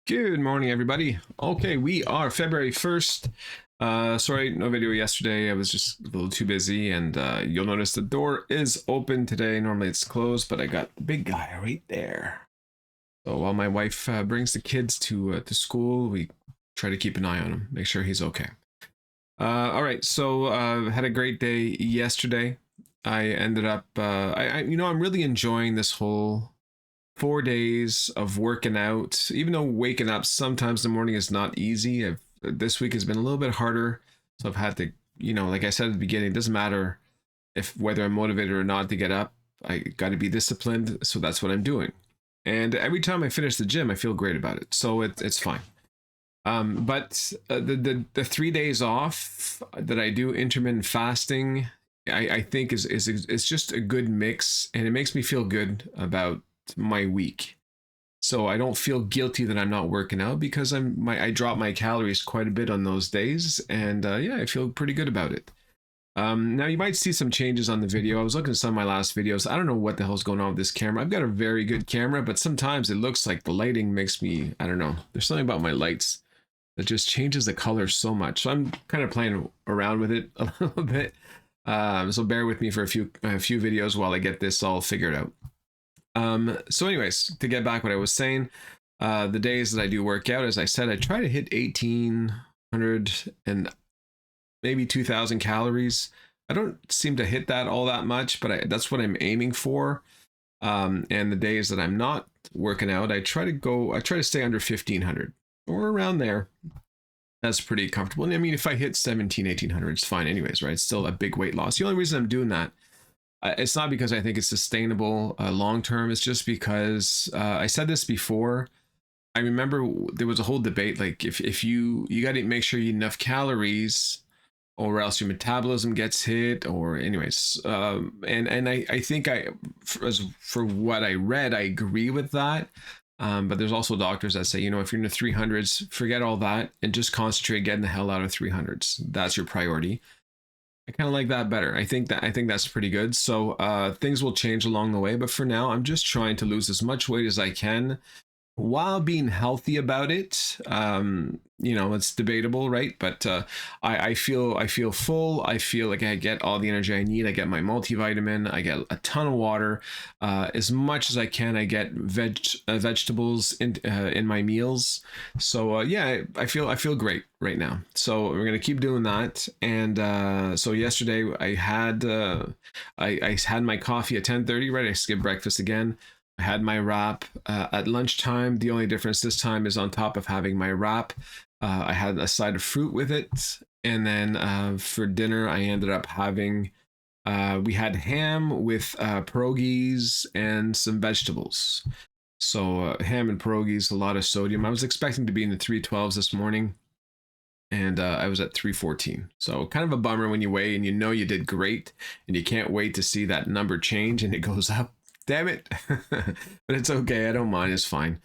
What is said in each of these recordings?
Good morning, everybody. Okay, we are February 1st. Sorry, no video yesterday. I was just a little too busy, and you'll notice the door is open today. Normally it's closed, but I got the big guy right there. So while my wife brings the kids to school, we try to keep an eye on him, make sure he's okay. All right, so had a great day yesterday. I ended up, I'm really enjoying this whole 4 days of working out. Even though waking up sometimes in the morning is not easy, this week has been a little bit harder. So I've had to, like I said at the beginning, it doesn't matter if whether I'm motivated or not to get up. I got to be disciplined. So that's what I'm doing. And every time I finish the gym, I feel great about it. So it's fine. But the 3 days off that I do intermittent fasting, I think is just a good mix, and it makes me feel good about my week. So I don't feel guilty that I'm not working out because I drop my calories quite a bit on those days, and yeah, I feel pretty good about it. Now you might see some changes on the video. I was looking at some of my last videos. I don't know what the hell's going on with this camera. I've got a very good camera, but sometimes it looks like the lighting makes me, I don't know. There's something about my lights that just changes the color so much. So I'm kind of playing around with it a little bit. So bear with me for a few videos while I get this all figured out. So anyways, to get back what I was saying, the days that I do work out, as I said, I try to hit 1,800 and maybe 2,000 calories. I don't seem to hit that all that much, but that's what I'm aiming for. And the days that I'm not working out, I try to stay under 1,500 or around there. That's pretty comfortable. And I mean, if I hit 1,800, it's fine anyways, right? It's still a big weight loss. The only reason I'm doing that, it's not because I think it's sustainable long term. It's just because I said this before. I remember there was a whole debate, like if you got to make sure you eat enough calories, or else your metabolism gets hit. Or anyways, and I think for what I read, I agree with that. But there's also doctors that say, if you're in the 300s, forget all that and just concentrate getting the hell out of 300s. That's your priority. I kind of like that better. I think that's pretty good. So things will change along the way, but for now, I'm just trying to lose as much weight as I can while being healthy about it. It's debatable, right? But I feel full. I feel like I get all the energy I need. I get my multivitamin. I get a ton of water. As much as I can, I get vegetables in my meals. So yeah, I feel great right now. So we're gonna keep doing that. And so yesterday I had my coffee at 10:30. Right, I skipped breakfast again. I had my wrap at lunchtime. The only difference this time is on top of having my wrap, I had a side of fruit with it. And then for dinner, I ended up having, we had ham with pierogies and some vegetables. So ham and pierogies, a lot of sodium. I was expecting to be in the 312s this morning, and I was at 314. So kind of a bummer when you weigh and you did great, and you can't wait to see that number change and it goes up. Damn it. But it's okay. I don't mind. It's fine.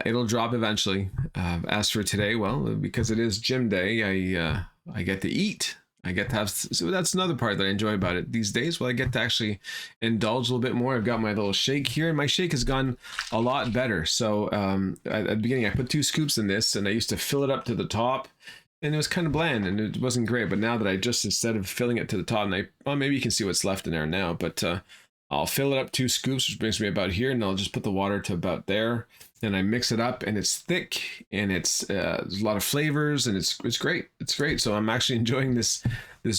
It'll drop eventually. As for today, well, because it is gym day, I get to eat. I get to have, so that's another part that I enjoy about it these days. Well, I get to actually indulge a little bit more. I've got my little shake here, and my shake has gone a lot better. So at the beginning, I put 2 scoops in this, and I used to fill it up to the top, and it was kind of bland, and it wasn't great. But now that I just, instead of filling it to the top, and maybe you can see what's left in there now, but I'll fill it up 2 scoops, which brings me about here, and I'll just put the water to about there. And I mix it up, and it's thick, and it's there's a lot of flavors, and it's great. It's great. So I'm actually enjoying this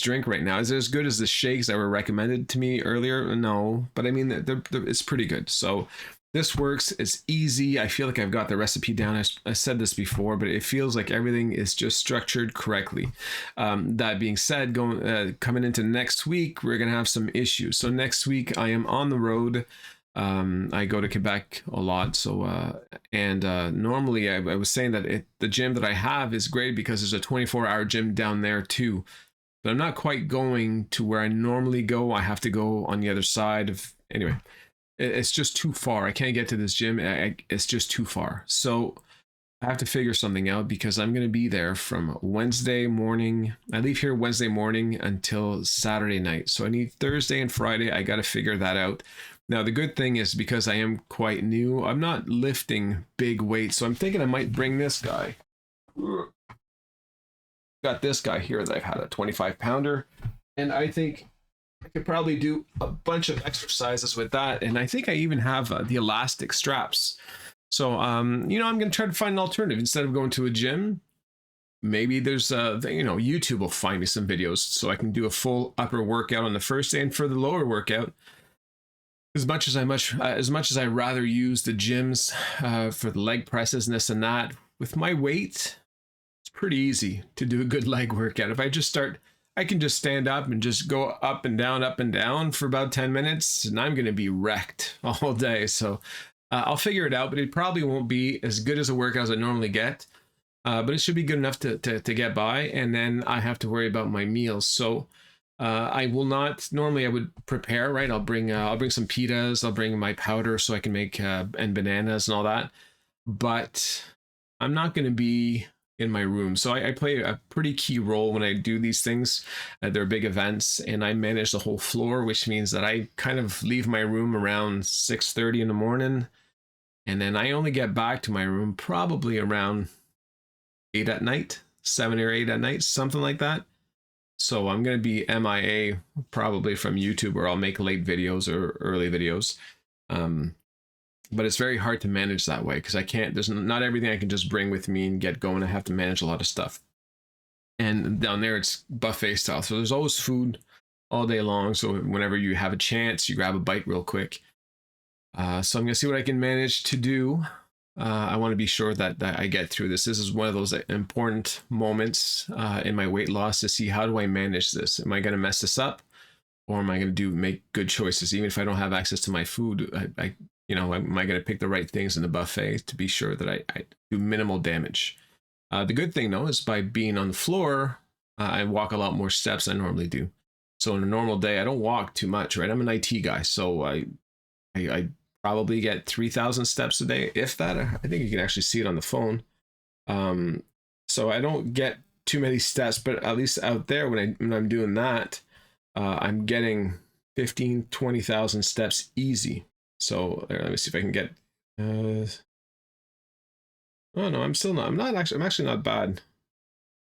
drink right now. Is it as good as the shakes that were recommended to me earlier? No, but I mean, it's pretty good. So this works. It's easy. I feel like I've got the recipe down. I said this before, but it feels like everything is just structured correctly. That being said, coming into next week, we're gonna have some issues. So next week I am on the road. I go to Quebec a lot. So normally I was saying that the gym that I have is great because there's a 24-hour gym down there too. But I'm not quite going to where I normally go. I have to go on the other side of, anyway. It's just too far. I can't get to this gym. It's just too far. So I have to figure something out because I'm going to be there from Wednesday morning. I leave here Wednesday morning until Saturday night. So I need Thursday and Friday. I got to figure that out. Now, the good thing is because I am quite new, I'm not lifting big weights. So I'm thinking I might bring this guy. Got this guy here that I've had, a 25 pounder. And I think I could probably do a bunch of exercises with that. And I think I even have the elastic straps. So, you know, I'm going to try to find an alternative. Instead of going to a gym, maybe there's, you know, YouTube will find me some videos so I can do a full upper workout on the first day. And for the lower workout, as much as I rather use the gyms for the leg presses and this and that, with my weight, it's pretty easy to do a good leg workout. If I just start, I can just stand up and just go up and down for about 10 minutes, and I'm going to be wrecked all day. So I'll figure it out, but it probably won't be as good as a workout as I normally get. But it should be good enough to get by, and then I have to worry about my meals. So I will not, normally I would prepare, right? I'll bring some pitas, I'll bring my powder so I can make and bananas and all that. But I'm not going to be in my room. So I play a pretty key role when I do these things. They're big events, and I manage the whole floor, which means that I kind of leave my room around 6:30 in the morning, and then I only get back to my room probably around 8 at night, 7 or 8 at night, something like that. So I'm going to be MIA probably from YouTube, where I'll make late videos or early videos. But it's very hard to manage that way because I can't, there's not everything I can just bring with me and get going. I have to manage a lot of stuff. And down there it's buffet style. So there's always food all day long. So whenever you have a chance, you grab a bite real quick. So I'm going to see what I can manage to do. I want to be sure that I get through this. This is one of those important moments in my weight loss to see, how do I manage this? Am I going to mess this up, or am I going to make good choices? Even if I don't have access to my food, you know, am I going to pick the right things in the buffet to be sure that I do minimal damage? The good thing though is by being on the floor, I walk a lot more steps than I normally do. So on a normal day, I don't walk too much, right? I'm an IT guy, so I probably get 3,000 steps a day, if that. I think you can actually see it on the phone. So I don't get too many steps, but at least out there when I'm doing that, I'm getting 15, 20,000 steps easy. So let me see if I can get, oh no, I'm actually not bad.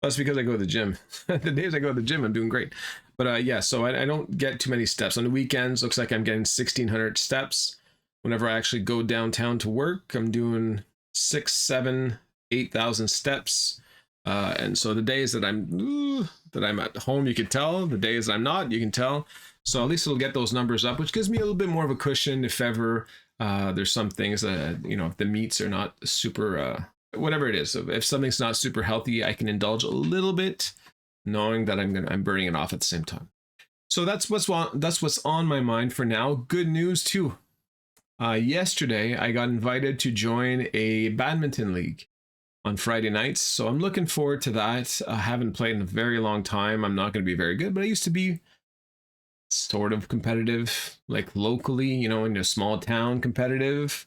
That's because I go to the gym. The days I go to the gym, I'm doing great. But yeah, so I don't get too many steps. On the weekends, looks like I'm getting 1,600 steps. Whenever I actually go downtown to work, I'm doing 6, 7, 8,000 steps. And so the days that I'm at home, you can tell. The days that I'm not, you can tell. So at least it'll get those numbers up, which gives me a little bit more of a cushion if ever there's some things that, you know, if the meats are not super, whatever it is. If something's not super healthy, I can indulge a little bit, knowing that I'm burning it off at the same time. So that's what's on my mind for now. Good news too. Yesterday, I got invited to join a badminton league on Friday nights. So I'm looking forward to that. I haven't played in a very long time. I'm not going to be very good, but I used to be sort of competitive, like locally, you know, in a small town competitive.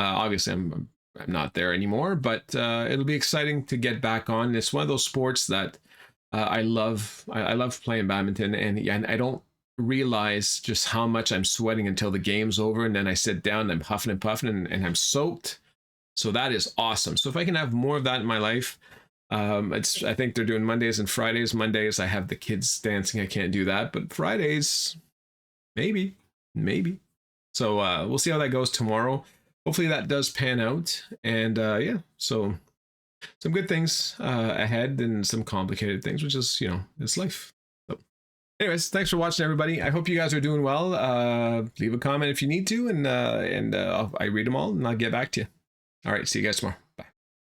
Obviously, I'm not there anymore, but it'll be exciting to get back on. It's one of those sports that I love. I love playing badminton, and I don't realize just how much I'm sweating until the game's over, and then I sit down and I'm huffing and puffing and I'm soaked. So that is awesome. So if I can have more of that in my life, I think they're doing Mondays and Fridays. Mondays I have the kids dancing, I can't do that, but Fridays maybe. So we'll see how that goes tomorrow. Hopefully that does pan out, and yeah, so some good things ahead and some complicated things, which is, you know, it's life. Anyways, thanks for watching, everybody. I hope you guys are doing well. Leave a comment if you need to, and I read them all and I'll get back to you. All right, see you guys tomorrow.